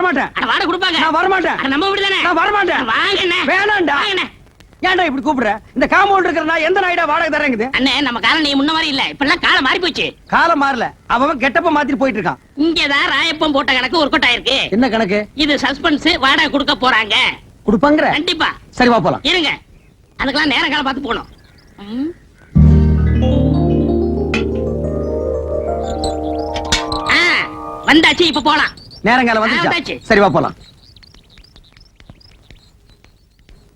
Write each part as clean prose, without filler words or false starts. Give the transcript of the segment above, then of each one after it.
வரமாட்டேன். வாடகை கொடுப்பாங்க. நான் வரமாட்டேன். நம்ம வீடு தானே. நான் வரமாட்டேன். வாங்கண்ணே. வேணாம்டா. ஏன்டா இப்படி கூப்பிடுற? இந்த காம்பவுண்ட் இருக்கிற நான் எந்த நாய்டா வாடகை தரேங்குது? அண்ணே நம்ம காலம் நீ முன்ன மாதிரி இல்ல. இப்பெல்லாம் காலம் மாறி போச்சு. காலம் மாறல. அவன் கெட்டப்ப மாத்திட்டு போயிட்டு இருக்கான். இங்கதான் ராயப்பம் போட்ட கணக்கு ஒர்க் அவுட் ஆயிருக்கு. என்ன கணக்கு? இது சஸ்பென்ஸ். வாடகை கொடுக்க போறாங்க. கொடுப்பாங்கற? கண்டிப்பா. சரி வா போலாம். இருங்க. அதுக்கெல்லாம் நேரம் காலம் பார்த்து போணும். வந்தாச்சு, இப்ப போலாம். நேரங்காலம் வந்துச்சு. சரி வா போலாம்.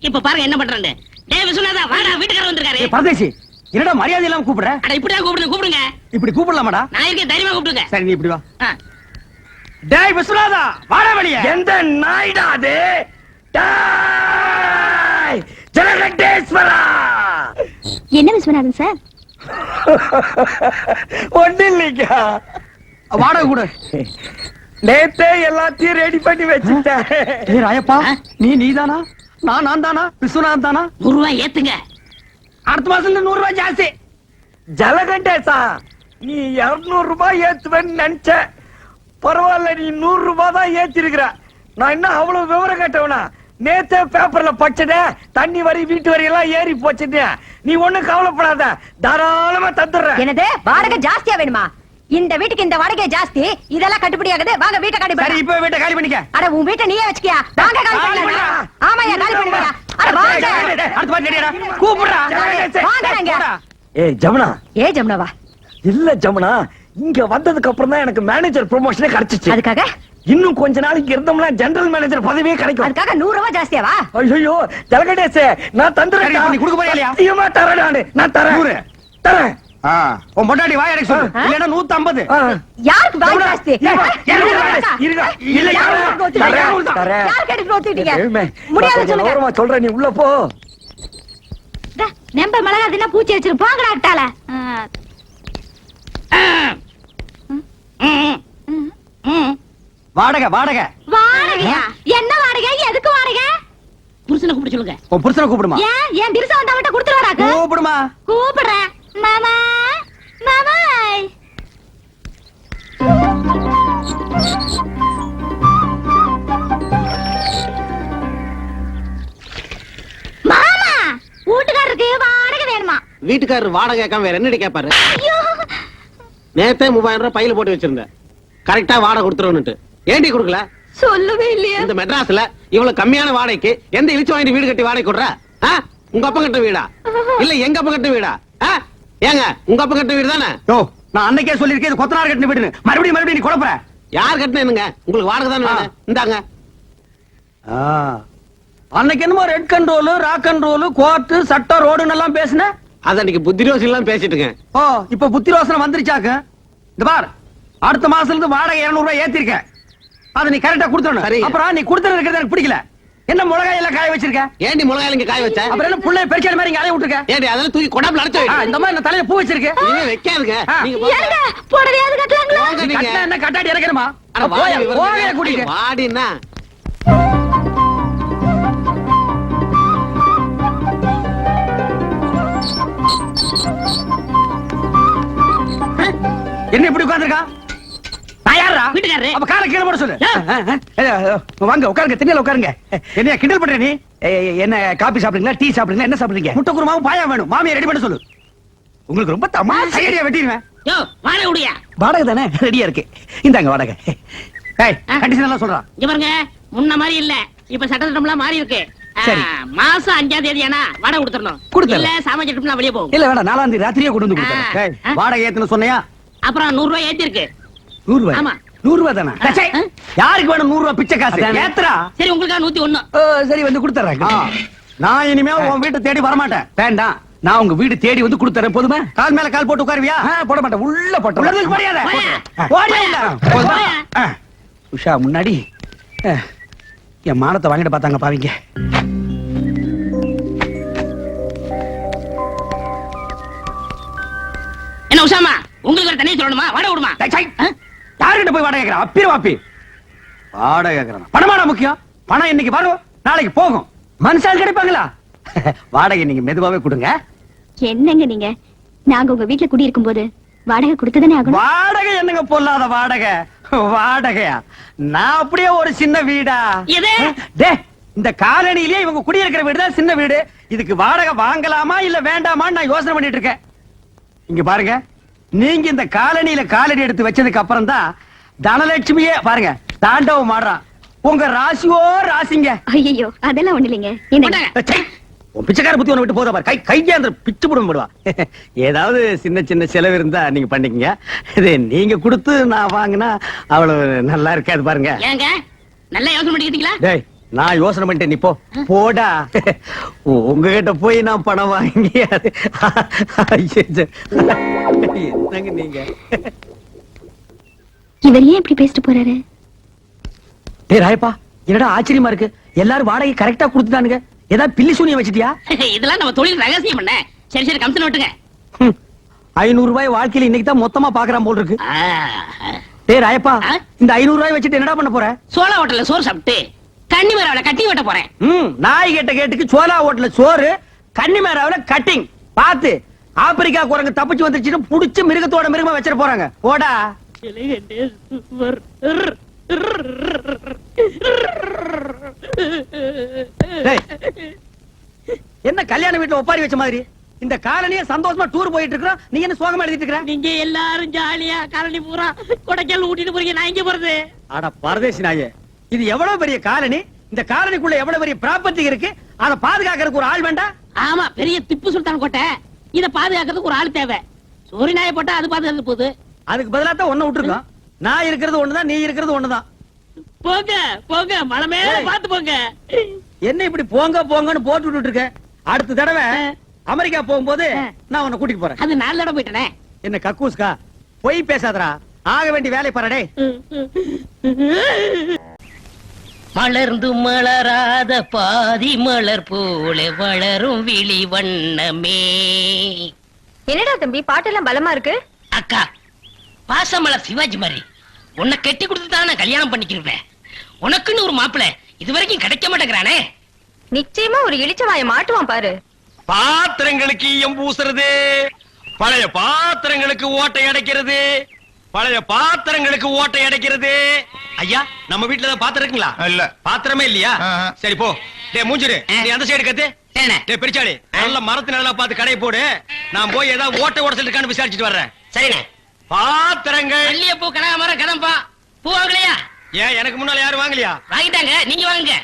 இப்ப பாருங்க என்ன பண்றாங்க. டேய் விசுவநாதா, வாடா, வீட்டுக்காரர் வந்திருக்காரு. ஏய் பரதேசி, என்னடா மரியாதை இல்லாம கூப்பிடுற? அட இப்படியே கூப்பிடுங்க. இப்படி கூப்பிடலாமாடா? நான் இருக்கேன், தைரியமா கூப்பிடுங்க. சரி நீ இப்படி வா. டேய் விசுவநாதா, வாடா வெளிய. எந்த நாய்டா அது? டேய் ஜலகண்டேஸ்வரா. என்ன விஸ்வநாதன் சார்? ஒண்ணு இல்லைங்க. வாடகை கொடு. நேத்தே எல்லாத்தையும் ரெடி பண்ணி வச்சுட்டேன். ஏய் ராயப்பா, நீதானா? நான் தானா? விஸ்வநாதன் தானா? 100 ரூபாய் ஏத்துங்க. அடுத்த மாசத்துல 100 ரூபாய் ஜாஸ்தி. ஜலகண்டேசா, நீ 200 ரூபாய் ஏத்துவேன்னு நினைச்ச. பரவாயில்ல, நீ 100 ரூபாய் தான் ஏத்திருக்கிற. நான் என்ன அவ்வளவு விவரம் கேட்டவனா? நேத்தே பேப்பர்ல படிச்சத தண்ணி வரி வீட்டு வரி எல்லாம் ஏறி போச்சுன்னு. நீ ஒண்ணும் கவலைப்படாத, தாராளமா தந்துடுற. என்னது வாடகை ஜாஸ்தியா வேணுமா? இந்த வீட்டுக்கு இந்த வாடகை ஜாஸ்தி. இதெல்லாம் கட்டுப்படி ஆகுது. வாங்க வீட்டை காலி பண்ணு. சரி இப்ப வீட்டை காலி பண்ணிக்க. அட உன் வீட்டை நீயே வச்சுக்கியா? வாங்க காலி பண்ணு. ஆமாயா காலி பண்ணுங்க. அட வாங்க. அடுத்த வாரம் ரெடியாடா. கூப்பிடுடா. வாங்கங்க. ஏய் ஜமுனா. ஜமுனாவா? இல்ல ஜமுனா, இங்க வந்ததுக்கு அப்புறம் தான் எனக்கு மேனேஜர் ப்ரமோஷனே கிடைச்சிச்சு. அதுக்காக இன்னும் கொஞ்ச நாளைக்கு இருந்தோம்னா ஜெனரல் மேனேஜர் பதவியே கிடைக்கும். அதுக்காக 100 ரூபாய் ஜாஸ்தியாவா? ஐயோ ஜலகண்டேசே, நான் தந்துறேன். நீ கொடுக்க போறியா இல்லையா? சத்தியமா தரேன். நான் தரேன். தரேன். உன் பொண்டாட்டி வாய் அடைக்க சொல்லு. இல்லனா 150. யாருக்கு வாய் ஜாஸ்தி? இருடா. இல்ல யார் கேட்டு ஒத்துட்டீங்க? முடியாது சொல்லுங்க. ஓரமா சொல்றேன், நீ உள்ள போ. நம்ப மிளகா தின்னா பூச்சி வச்சிரு. போங்கடா அட்டால. வாடகை வாடகை. வாடகையா? என்ன வாடகை? எதுக்கு வாடகை? புருஷனை கூப்பிட சொல்லுங்க. உன் புருஷனை கூப்பிடுமா? ஏன் திருசா வந்தா மட்டும் கொடுத்துருவாராக்கு? கூப்பிடுமா? கூப்பிடுறேன். மாமா மாமா. மாமா வீட்டுக்காரருக்கு வாடகை வேணுமா? வீட்டுக்காரர் வாடகை கேட்காம வேற என்னடி கேட்பாரு? நேத்தே 3000 ரூபாய் பையில போட்டு வச்சிருந்தேன். கரெக்டா வாடகை கொடுத்துருவனுட்டு ஏண்டி கொடுக்கல? சொல்லவே இல்லையா? இந்த மெட்ராஸ்ல இவ்வளவு கம்மியான வாடகைக்கு எந்த இழிச்சு வாங்கி வீடு கட்டி வாடகை கொடுற? உங்க அப்பா கட்ட வீடா இல்ல எங்க அப்பா கட்ட வீடா? ஏங்க உங்க அப்பா கட்ட வீடு தானே? நான் அன்னைக்கே சொல்லிருக்கேன், இது கொத்தனார் கட்டின வீடுன்னு. மறுபடியும் நீ குழப்பற. யார் கட்டினேனுங்க? உங்களுக்கு வாடகை தானே வேணும். இந்தாங்க. அன்னைக்கு என்னமோ red control, rock control, court, சட்டம், ரோடுன்னு எல்லாம் பேசுன. அது அன்னைக்கு புத்தி ரோசி எல்லாம் பேசிட்டுங்க. இப்ப புத்தி ரோசனை வந்துருச்சாக்க. இந்த பார், அடுத்த மாசத்துல இருந்து வாடகை 200 ரூபாய் ஏத்திருக்க. அதை நீ கரெக்டா கொடுத்துடணும். அப்புறம் நீ கொடுத்துறது இருக்கிறது எனக்கு பிடிக்கல. என்ன மிளகாய் எல்லாம் காய வச்சிருக்க? ஏண்டி மிளகாய் இங்க காய வச்ச? அப்புறம் என்ன புள்ளைய பெருக்கிற மாதிரி இங்க அலைய விட்டுருக்க? ஏண்டி அதெல்லாம் தூக்கி கொடாப்ல அடைச்சு வை. இந்த மாதிரி தலையில பூ வச்சிருக்க. இனிமே வைக்காதுங்க. நீங்க ஏங்க போடவையாவது கட்டலாங்களா? கட்டனா என்ன கட்டாடி இறக்கணுமா? அட போங்க கூட்டிட்டு. வாடினா என்ன இப்படி உட்கார்ந்திருக்கா? தயாரா? வீட்டுக்காரரு. அப்ப காலை கீழ போட சொல்லு. வாங்க உட்காருங்க, திண்ணையில உட்காருங்க. என்ன கிண்டல் பண்ற நீ? என்ன காபி சாப்பிடுறீங்களா, டீ சாப்பிடுறீங்களா, என்ன சாப்பிடுறீங்க? முட்டை குருமாவும் பாயா வேணும். மாமியை ரெடி பண்ண சொல்லு. உங்களுக்கு ரொம்ப தமாஷா ஐடியா வெட்டிடுவேன். யோ வாடகை உடையா? வாடகை தானே ரெடியா இருக்கு. இந்தாங்க வாடகை. ஏய் கண்டிஷன் எல்லாம் சொல்றா. இங்க பாருங்க, முன்ன மாதிரி இல்ல. இப்ப சட்டத்திட்டம்லாம் மாறி இருக்கு. சரி. மாசம் 5ஆம் தேதி ஆனா வாடகை கொடுத்துறணும். இல்ல சாமான் சட்டம்லாம் வெளியே போகும். இல்ல வேண்டாம், 4ஆம் தேதி ராத்திரியே கொண்டு வந்து கொடுத்துறேன். வாடகை ஏத்துன சொன்னியா? அப்புறம் 100 ரூபாய் ஏத்தி இருக்கு. 100 ரூபாய்? ஆமா. 100 ரூபாய் தானே? யாருக்கு வேணும் 100 ரூபாய் பிச்சை காசு? ஏத்துறா. சரி உங்களுக்கா 101. சரி வந்து கொடுத்துறேன். நான் இனிமே உன் வீட்டை தேடி வர மாட்டேன். வேண்டாம், நான் உங்க வீடு தேடி வந்து கொடுத்துறேன். போதுமா? கால் மேல கால் போட்டு உட்காருவியா? போட மாட்டேன். உள்ள போட்டு உஷா முன்னாடி என் மானத்தை வாங்கிட்டு பார்த்தாங்க பாவீங்க. என்ன உஷாமா, உங்களுக்கு ஒரு தனியா சொல்லணுமா? வாடகை விடுமா? யாருகிட்ட போய் வாடகை கேட்கறான்? அப்பீர் வாப்பி வாடகை கேட்கறான். பணமாடா முக்கியம். பணம் இன்னைக்கு வரும், நாளைக்கு போகும். மனுஷால் கிடைப்பாங்களா? வாடகை நீங்க மெதுவாவே கொடுங்க. என்னங்க நீங்க? நாங்க உங்க வீட்டுல குடி இருக்கும் போது வாடகை கொடுத்துதானே ஆகணும். வாடகை என்னங்க பொல்லாத வாடகை? வாடகையா? நான் அப்படியே ஒரு சின்ன வீடா? எது? டே, இந்த காலனிலேயே இவங்க குடியிருக்கிற வீடு தான் சின்ன வீடு. இதுக்கு வாடகை வாங்கலாமா இல்ல வேண்டாமான்னு நான் யோசனை பண்ணிட்டு இருக்கேன். இங்க பாருங்க, நீங்க இந்த காலனியில காலடி எடுத்து வச்சதுக்கு அப்புறம் தான் தனலட்சுமியே பாருங்க தாண்டவம் ஆடுறான். உங்க ராசியோ ராசிங்க. ஐயோ அதெல்லாம் ஒண்ணு இல்லைங்க. கொண்டாங்க. உன் பிச்சைக்கார புத்தி ஒண்ணு விட்டு போதா பாரு. கையா அந்த பிச்சு புடம் போடுவா. ஏதாவது சின்ன சின்ன செலவு இருந்தா நீங்க பண்ணிக்கங்க. இது நீங்க கொடுத்து நான் வாங்கினா அவ்வளவு நல்லா இருக்காது பாருங்க. ஏங்க நல்லா யோசனை பண்ணிக்கிட்டீங்களா? டேய், நான் யோசனை பண்ணிட்டேன், நீ போ போடா. உங்ககிட்ட போய் நான் பணம் வாங்கி அது என்னங்க நீங்க? இவர் ஏன் இப்படி பேசிட்டு போறாரு? டேய் ராயப்பா, என்னடா ஆச்சரியமா இருக்கு, எல்லாரும் வாடகை கரெக்டா கொடுத்துட்டானுங்க. ஏதாவது பில்லி சூனியம் வச்சிட்டியா? இதெல்லாம் நம்ம தொழில் ரகசியம் பண்ண. சரி சரி கமிஷன் விட்டுங்க. 500 ரூபாய் வாழ்க்கையில இன்னைக்கு தான் மொத்தமா பாக்குறான் போல் இருக்கு. ஆ, டேய் ராயப்பா, ஆ? இந்த 500 ரூபாய் வச்சுட்டு என்னடா பண்ண போற? சோளா ஹோட்டல்ல சோறு சாப்பிட்டு கண்ணி மரவளை கட்டி வெட்ட போறேன். நாய் கேட்ட கேட்டுக்கு சோலா ஹோட்டல்ல சோறு, கன்னிமேராவுல கட்டிங். பாத்து ஆப்பிரிக்கா குரங்கு தப்பிச்சு வந்துருச்சுன்னு புடிச்சு மிருகத்தோட மிருகமா வச்சிட போறாங்க. போடா. டேய், என்ன கல்யாண வீட்டுல ஒப்பாரி வச்ச மாதிரி இந்த காலனியே சந்தோஷமா டூர் போயிட்டு இருக்கோம், நீ என்ன சோகமா எழுதிட்டு இருக்கற? நீங்க எல்லாரும் ஜாலியா காலனி பூரா கொடைக்கால் ஊட்டிட்டு போறீங்க, நான் இங்க போறது. அட பரதேசி நாயே, இது எவ்வளவு பெரிய காலனி, இந்த காலனிக்குள்ள எவ்வளவு பெரிய ப்ராப்பர்ட்டி இருக்கு, அத பாதுகாக்கிறதுக்கு ஒரு ஆள் வேண்டாம்? ஆமா, பெரிய திப்பு சுல்தான் கோட்டை. இத பாதுகாக்கிறதுக்கு ஒரு ஆள் தேவை. சோரி நாயை போட்டா அது பாதுகாத்து போகுது. அதுக்கு பதிலா தான் ஒண்ணு விட்டுருக்கோம். நான் இருக்கிறது ஒண்ணுதான், நீ இருக்கிறது ஒண்ணுதான். போங்க போங்க, மலை மேல ஏய். பாத்து போங்க. என்ன இப்படி போங்க போங்கன்னு போட்டு விட்டுட்டு இருக்க? அடுத்த தடவை அமெரிக்கா போகும்போது நான் உன்னை கூட்டிட்டு போறேன். அது 4 தடவை போயிட்டனே. என்ன கக்கூஸ்கா, போய் பேசாதடா, ஆக வேண்டிய வேலை பாருடே. மலர்ந்து மலராத பாதி மலர் போல வளரும் விழி வண்ணமே. என்னடா தம்பி பாட்டெல்லாம் பலமா இருக்கு? அக்கா, பாசமலர் சிவாஜி மாதிரி உன்னை கட்டி கொடுத்து தான் நான் கல்யாணம் பண்ணிக்கிறேன். உனக்குன்னு ஒரு மாப்பிள்ளை இதுவரைக்கும் கிடைக்க மாட்டேங்கிறானே. நிச்சயமா ஒரு இளிச்சவாய மாட்டுவான் பாரு. பாத்திரங்களுக்கு ஈயம் பூசுறது, பழைய பாத்திரங்களுக்கு ஓட்டை அடைக்கிறது, பழைய பாத்திரங்களுக்கு ஓட்டை அடைக்கிறது. ஐயா, நம்ம வீட்டுல தான் பாத்திரம் இருக்குங்களா? இல்ல. பாத்திரமே இல்லையா? சரி போ. டேய் மூஞ்சிரு, நீ அந்த சைடு கத்து. டேய் பெரிச்சாளி, நல்ல மரத்து நல்லா பார்த்து கடை போடு. நான் போய் ஏதாவது ஓட்டை உடசல் இருக்கான்னு விசாரிச்சுட்டு வர்றேன். சரிண்ணே. பாத்திரங்கள் மல்லிகைப்பூ கனகாமரம் கதம்பா பூ வாங்கலையா? ஏன் எனக்கு முன்னால யாரும் வாங்கலையா? வாங்கிட்டாங்க, நீங்க வாங்குங்க.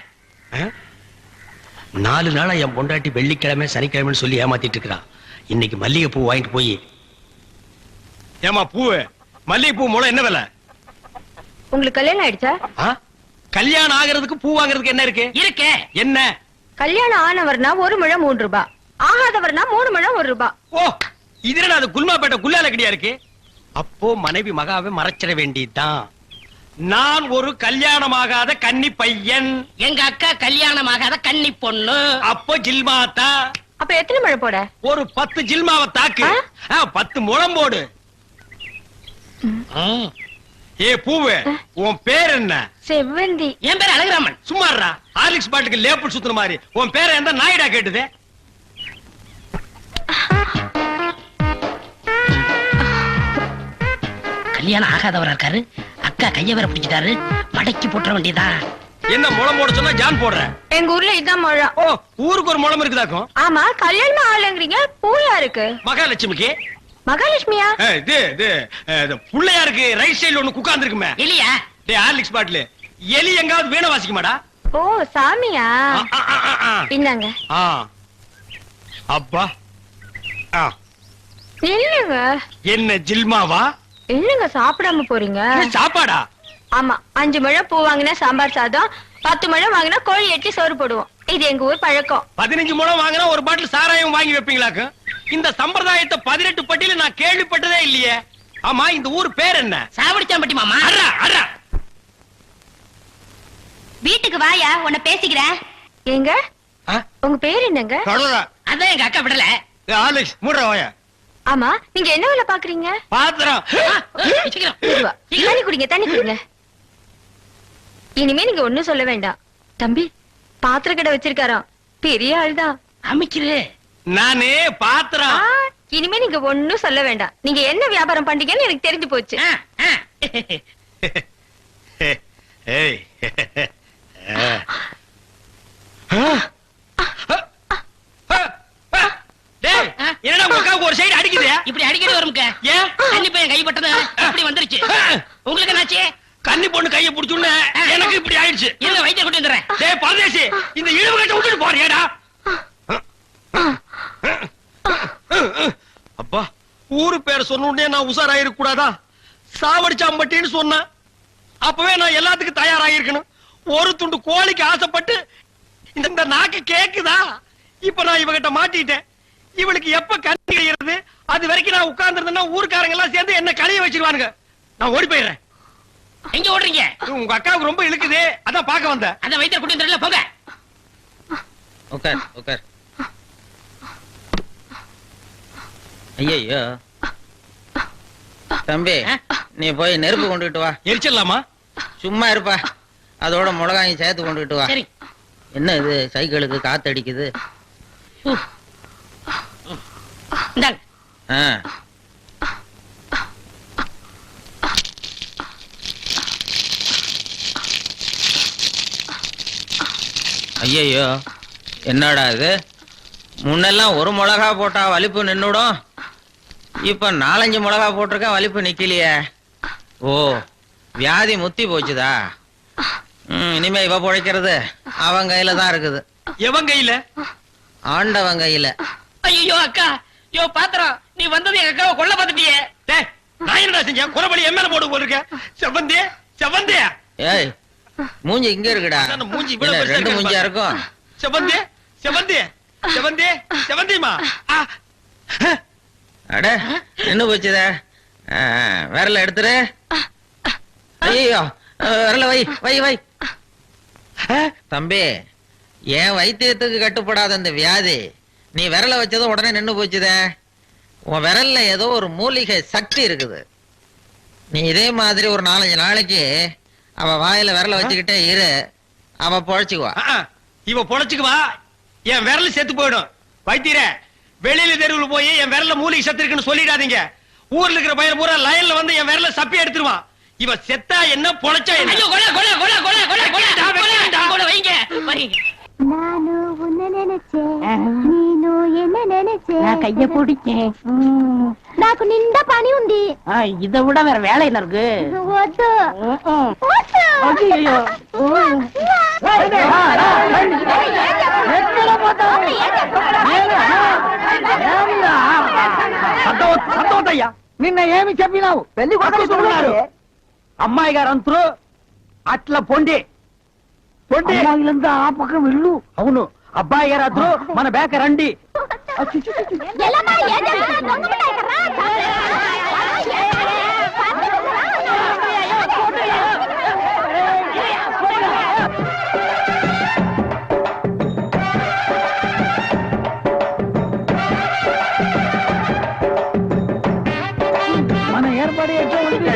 4 நாளா என் பொண்டாட்டி வெள்ளிக்கிழமை சனிக்கிழமைன்னு சொல்லி ஏமாத்திட்டு இருக்கிறான். இன்னைக்கு மல்லிகை பூ வாங்கிட்டு போய் ஏமா பூவு, மல்லிகை பூ முளை என்ன விலை? உங்களுக்கு கல்யாணம் ஆயிடுச்சா? கல்யாணம் ஆகிறதுக்கு பூ வாங்குறதுக்கு என்ன இருக்கு? இருக்கே. என்ன? கல்யாணம் ஆனவர்னா 1 முழம் 3 ரூபாய், ஆகாதவர்னா 3 முழம் 1 ரூபாய். ஓ, இது என்ன அது குல்மாப்பேட்டை குல்லால கடியா இருக்கு? அப்போ மனைவி மகாவை மறைச்சிட வேண்டியதுதான். நான் ஒரு கல்யாணமாகாத கன்னி பையன், எங்க அக்கா கல்யாணமாகாத கன்னி பொண்ணு. அப்போ ஜில்மாத்தா. அப்ப எத்தனை முழம் போட? ஒரு 10 ஜில்மாவை தாக்கு. 10 முழம் போடு. ஏ பூவு, உன் பேர் என்ன? செவ்வந்தி. என் பேர் அழகுராமன். சும்மாறா, ஹார்லிக்ஸ் பாட்டுக்கு லேபிள் சுத்துற மாதிரி உன் பேரை எந்த நாயிடா கேட்டுது? கல்யாணம் ஆகாதவரா இருக்காரு, அக்கா கைய வேற பிடிச்சிட்டாரு, மடக்கி போட்டுற வேண்டியதா. என்ன முளம் போட சொன்னா ஜான் போடுற? எங்க ஊர்ல இதான் முழம். ஓ, ஊருக்கு ஒரு முளம் இருக்குதாக்கும். ஆமா, கல்யாணம் ஆகலங்கிறீங்க, பூயா இருக்கு. மகாலட்சுமிக்கு மகாலட்சுமியா? இது புள்ளையாருக்கு ரைட் சைடுல ஒண்ணு உட்கார்ந்து இருக்குமே. இல்லையா? டேய் ஹார்லிக்ஸ் பாட்டில் எலி எங்காவது வீணை வாசிக்குமாடா? ஓ சாமியா? இந்தாங்க. அப்பா இல்லங்க. என்ன ஜில்மாவா? இல்லங்க, சாப்பிடாம போறீங்க. சாப்பாடா? ஆமா, 5 முழம் பூ வாங்கினா சாம்பார் சாதம், 10 முழம் வாங்கினா கோழி எட்டி சோறு போடுவோம். இது எங்க ஊர் பழக்கம். 15 முழம் வாங்கினா ஒரு பாட்டில் சாராயம் வாங்கி வைப்பீங்களாக்கு? இந்த சம்பிரதாயத்தை 18 பட்டியல நான் கேள்விப்பட்டதே இல்லையே. ஆமா, இந்த ஊர் பேர் என்ன? சாவடிச்சாம்பட்டி மாமா. அர்ரா அர்ரா. வீட்டுக்கு வாயா, உன்னை பேசிக்கிறேன். ஏங்க, உங்க பேர் என்னங்க? அதான் எங்க அக்கா விடல. ஹார்லிக்ஸ் மூடுற வாயா. ஆமா, நீங்க என்ன வேலை பாக்குறீங்க? பாத்திரம். இதுவா? தண்ணி குடிங்க, தண்ணி குடிங்க. இனிமே நீங்க ஒண்ணும் சொல்ல வேண்டாம். தம்பி, பாத்திர கடை வச்சிருக்காராம், பெரிய ஆள்தான். அமைச்சிரு. நானே பாத்திரம். இனிமே நீங்க ஒண்ணும் சொல்ல வேண்டாம். நீங்க என்ன வியாபாரம் பண்றீங்கன்னு எனக்கு தெரிஞ்சு போச்சு. ஏய் டேய் என்னடா உனக்கு ஒரு சைடு அடிக்குது இப்படி அடிக்கடி வரும்க்க ஏன் தண்ணி பையன் கைப்பட்டது இப்படி வந்துருச்சு உங்களுக்கு என்னாச்சு கன்னி பொண்ணு கைய புடிச்சுன்னு எனக்கு இப்படி ஆயிடுச்சு இருங்க வைத்தியம் கொண்டு வந்துடுறேன் டேய் பரதேசி இந்த இழுவு கட்ட விட்டுட்டு போறியாடா அப்பா ஊரு பேர் சொன்ன உடனே நான் உசாராயிருக்க கூடாதா சாவடிச்சாம்பட்டின்னு சொன்னேன் அப்பவே நான் எல்லாத்துக்கும் தயாராகிருக்கணும் ஒரு துண்டு கோழிக்கு ஆசைப்பட்டு இந்த நாக்கு கேக்குதா இப்ப நான் இவகிட்ட மாட்டிட்டேன் இவளுக்கு எப்ப கண்ணி கிடைக்கிறது அது வரைக்கும் நான் உட்கார்ந்து ஊருக்காரங்க எல்லாம் சேர்ந்து என்ன கழிய வச்சிருவானுங்க நான் ஓடி போயிடுறேன் எங்க ஓடுறீங்க உங்க அக்காவுக்கு ரொம்ப இழுக்குது அதான் பார்க்க வந்தேன் அந்த வைத்தியம் கொண்டு வந்துடல போங்க உட்கார் உட்கார். ஐயோ தம்பி, நீ போய் நெருப்பு கொண்டுகிட்டு வா. எரிச்சிடலாமா சும்மா இருப்பா. அதோட மிளகாயும் சேர்த்து கொண்டுகிட்டு வா. சரி என்ன இது சைக்கிளுக்கு காத்து அடிக்குது? இந்தாங்க ஆ. ஐயையோ, என்னடா இது? முன்னெல்லாம் ஒரு மிளகா போட்டா வலிப்பு நின்னுடும், இப்ப 4-5 மிளகா போட்டிருக்கா வலிப்பு நிக்கலையே. ஓ, வியாதி முத்தி போச்சுதா? இனிமே இவ பொழைக்கிறது அவன் கையில தான் இருக்குது. எவன் கையில? ஆண்டவன் கையில. ஐயோ அக்கா, யோ பாத்திரம், நீ வந்தது எங்க அக்காவை கொல்ல பாத்துட்டியே. டேய், நான் என்னடா செஞ்சேன்? குறபடி எம்எல்ஏ போட்டு போயிருக்க. செவந்தே செவந்தே. ஏய், மூஞ்சி இங்க இருக்குடா. அதான் மூஞ்சி இவ்வளவு என்ன, பெருசா ரெண்டு இருக்கு மூஞ்சியா பாரு. இருக்கும். செவந்தே செவந்தே செவந்தே செவந்திமா. அட, என்ன போச்சுதே? விரல எடுத்துரு. ஐயோ, விரல வை வை வை. தம்பி, என் வைத்தியத்துக்கு கட்டுப்படாத இந்த வியாதி நீ விரல வச்சதும் உடனே நின்னு போச்சுதே. உன் விரல்ல ஏதோ ஒரு மூலிகை சக்தி இருக்குது. நீ இதே மாதிரி ஒரு 4-5 நாளைக்கு அவ வாயில விரல வச்சுக்கிட்டே இரு, அவ பொழைச்சுக்குவா. இவ பொழைச்சுக்குவா, என் விரல் செத்து போயிடும். வைத்தியரே, வெளியில தெருவில் போய் என் விரல்ல மூலிகை சத்து இருக்குன்னு சொல்லிடாதீங்க. ஊர்ல இருக்கிற பையன் பூரா லைன்ல வந்து என் விரல சப்பி எடுத்துருவான். இவ செத்தா என்ன, பொழைச்சா என்ன? ஐயோ கொலை கொலை கொலை கொலை கொலை கொலை கொலை வைங்க வைங்க. ನಾನು ಉನ್ನ ನೆನೆಚೆ ನೀನು ಎನ್ನ ನೆನೆಚೆ నా కయ్య పొడిచే నాకు నిండా పని ఉంది ఇద కూడా వేరే వేళ என்ன இருக்கு వద్దు అయ్యో అర్థమవుతాయ్యా, నిన్న ఏమి చెప్పినావు? పెళ్లి కొడుకున్నారు అమ్మాయి గారు అంతరు అట్లా పొండి పొండి. అమ్మాయిలంతా ఆ పక్కన వెళ్ళు. అవును, అబ్బాయి గారు అద్దరు మన బేక రండి. ఎల్లమ్మా ఏం చేస్తున్నా దొంగ మిఠాయి కర్రా మన ఏర్పాటు ఎట్లా ఉంది?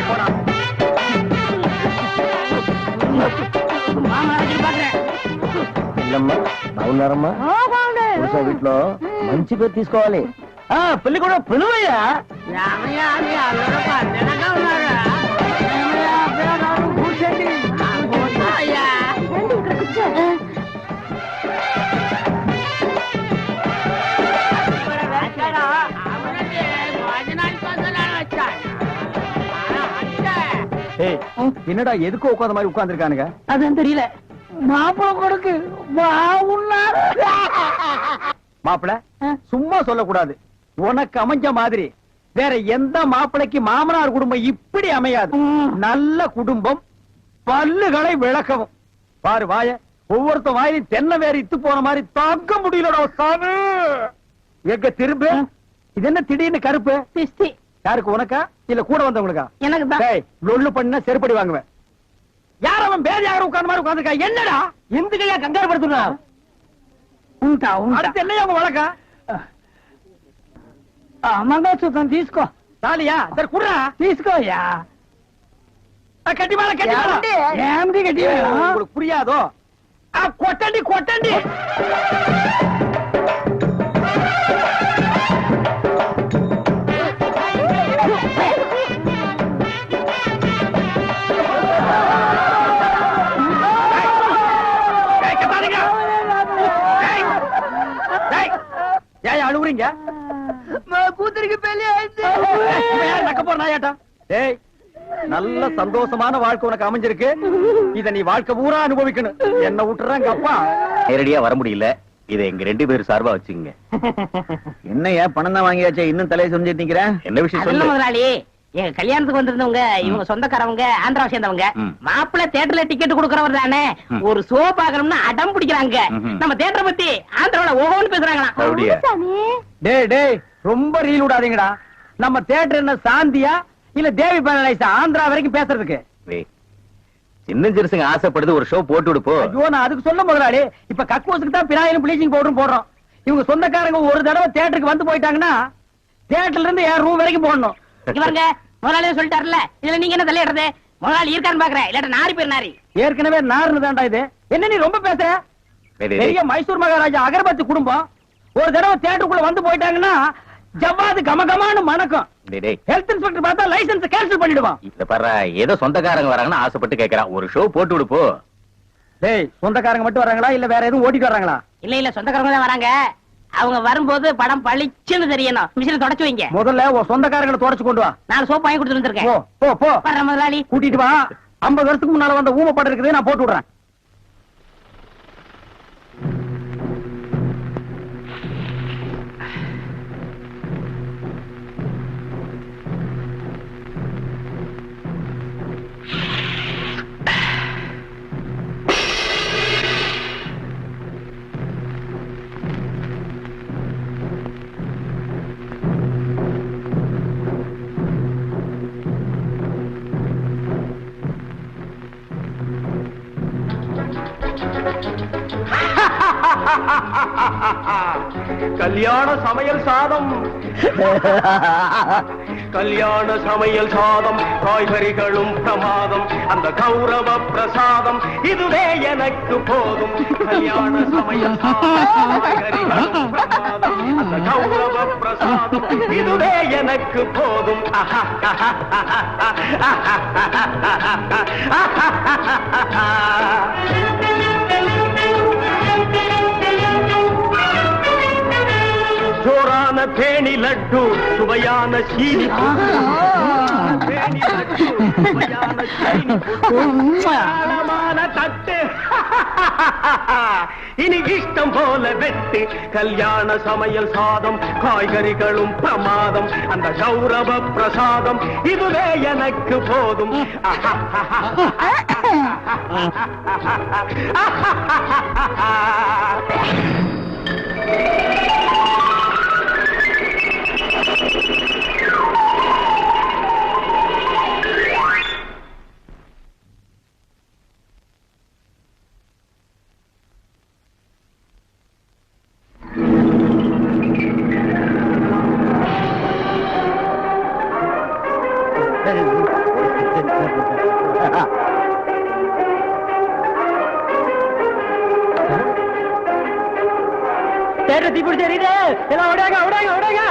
బాగున్నారమ్మా? వీటిలో మంచి పేరు తీసుకోవాలి. పెళ్లి కూడా పిలువయ్యా. ఏమయ్యా, మీ అల్లుడు పద్దెనగా ఉన్నాడా? ఏమయ్యా, పిల్లగాడు కూర్చోండి. అయ్యా, రండి ఇక్కడ కూర్చో என்னடா எதுக்கு உட்காந்த மாதிரி உட்கார்ந்துருக்கானுங்க? அதுவும் தெரியல. மாப்பிள கொடுக்கு பாவுன்னாரு. மாப்பிள சும்மா சொல்லக்கூடாது. உனக்கு அமைஞ்ச மாதிரி வேற எந்த மாப்பிளைக்கு மாமனார் குடும்பம் இப்படி அமையாது. நல்ல குடும்பம், பல்லுகளை விளக்கவும். பாரு வாய, ஒவ்வொருத்த வாயிலும் தென்னை வேற இத்து போன மாதிரி தாக்க முடியலடா சாமி. எங்க திரும்ப இது என்ன திடீர்னு கருப்பு? திஸ்தி யாருக்கு, உனக்கா இல்ல கூட வந்தவங்களுக்கா? எனக்கு தான். டேய், லொள்ளு பண்ணா செருப்படி வாங்குவேன். யார் அவன்? பேர் யாரும் உட்கார்ந்த மாதிரி உட்கார்ந்துருக்கா? என்னடா இந்துக்கையா கங்காரு படுத்துனா? ఉంటా ఉంటా. அடுத்து என்னையா உங்க வழக்கா? మంగళసూత్రం తీసుకో. தாலியா? சரி குடுறா. తీసుకోయ్యా. கட்டி மேல கட்டி மேல. ఏమిటి గట్టి உங்களுக்கு புரியாதோ? கொட்டண்டி கொட்டண்டி. ஏன் அழுவுறீங்க? கூத்துருக்கு பெரிய இவன் யாரு நக்க போற நாயாட்டா? டேய், நல்ல சந்தோஷமான வாழ்க்கை உனக்கு அமைஞ்சிருக்கு. இத நீ வாழ்க்கை பூரா அனுபவிக்கணும். என்ன விட்டுறாங்க அப்பா. நேரடியா வர முடியல. இதை எங்க 2 பேரும் சார்பா வச்சுங்க. என்ன ஏன் பணம் தான் வாங்கியாச்சே, இன்னும் தலையை சொல்லிட்டு நிக்கிற? என்ன விஷயம் அதெல்லாம் சொல்லு. முதலாளி, எங்க கல்யாணத்துக்கு வந்திருந்தவங்க இவங்க சொந்தக்காரவங்க, ஆந்திராவை சேர்ந்தவங்க. மாப்பிள்ளை தியேட்டர்ல டிக்கெட் கொடுக்கறவர் தானே, ஒரு ஷோ பாக்கணும்னு அடம் பிடிக்கிறாங்க. நம்ம தியேட்டரை பத்தி ஆந்திராவில ஓஹோன்னு பேசுறாங்களாம். அப்படியா? டேய் டேய், ரொம்ப ரீல் விடாதீங்கடா. நம்ம தியேட்டர் என்ன சாந்தியா இல்ல தேவி பேரலைஸா ஆந்திரா வரைக்கும் பேசுறதுக்கு? டேய், சின்ன சிறுசுங்க ஆசைப்படுது, ஒரு ஷோ போட்டு விடுப்போ. ஐயோ, நான் அதுக்கு சொல்ல முதலாளி. இப்ப கக்கூசுக்கு தான் பினாயிலும் ப்ளீச்சிங் பவுடரும் போடுறோம். இவங்க சொந்தக்காரங்க ஒரு தடவை தியேட்டருக்கு வந்து போயிட்டாங்கன்னா தியேட்டர்ல இருந்து என் ரூம் வரைக்கும் போடணும். இவங்க முதலாளியே சொல்லிட்டாருல, இதுல நீங்க என்ன தலையிடுறது? முதலாளி இருக்கான்னு பாக்குறேன், இல்லாட்ட நாரி பேர் நாரி. ஏற்கனவே நார்னு தான்டா இது. என்ன நீ ரொம்ப பேசுற? டேய், டேய், பெரிய மைசூர் மகாராஜா அகர்பத்தி குடும்பம் ஒரு தடவை தியேட்டருக்குள்ள வந்து போயிட்டாங்கன்னா ஜவ்வாது கமகமான்னு மணக்கும். டேய், டேய், ஹெல்த் இன்ஸ்பெக்டர் பார்த்தா லைசென்ஸ் கேன்சல் பண்ணிடுவான். இத பாரு, ஏதோ சொந்தக்காரங்க வராங்கன்னு ஆசைப்பட்டு கேக்குறான், ஒரு ஷோ போட்டு விடுப்போ. டேய், சொந்தக்காரங்க மட்டும் வராங்களா இல்ல வேற எதுவும் ஓட்டிட்டு வராங்களா? இல்ல இல்ல, சொந்தக்காரங்க தான் வராங்க. அவங்க வரும்போது படம் பளிச்சுன்னு தெரியணும். மிஷினை தொடச்சு வைங்க. முதல்ல உன் சொந்தக்காரங்களை தொடச்சு கொண்டு வா. 4 சோப்பு வாங்கி கொடுத்துட்டு வந்திருக்கேன். போ போ போ. வர்றேன் முதலாளி. கூட்டிட்டு வா. 50 வருஷத்துக்கு முன்னால வந்த ஊமை படம் இருக்குது, நான் போட்டு விடுறேன். கல்யாண சமையல் சாதம், கல்யாண சமையல் சாதம், காய்கறிகளும் பிரமாதம், அந்த கௌரவ பிரசாதம் இதுவே எனக்கு போதும். கல்யாண சமையல் சாதம், காய்கறிகளும் பிரமாதம், அந்த கௌரவ பிரசாதம் இதுவே எனக்கு போதும். சோறான பேணி லட்டு, சுவையான சீனி பேணி லட்டு, சுவையான சீனி ஆழமான தட்டு, இனி இஷ்டம் போல வெட்டு. கல்யாண சமையல் சாதம், காய்கறிகளும் பிரமாதம், அந்த கௌரவ பிரசாதம் இதுவே எனக்கு போதும். தேட்டர் தீப்பிடி தெரியுது. எல்லாம் ஓடாங்க ஓடாங்க ஓடாங்க.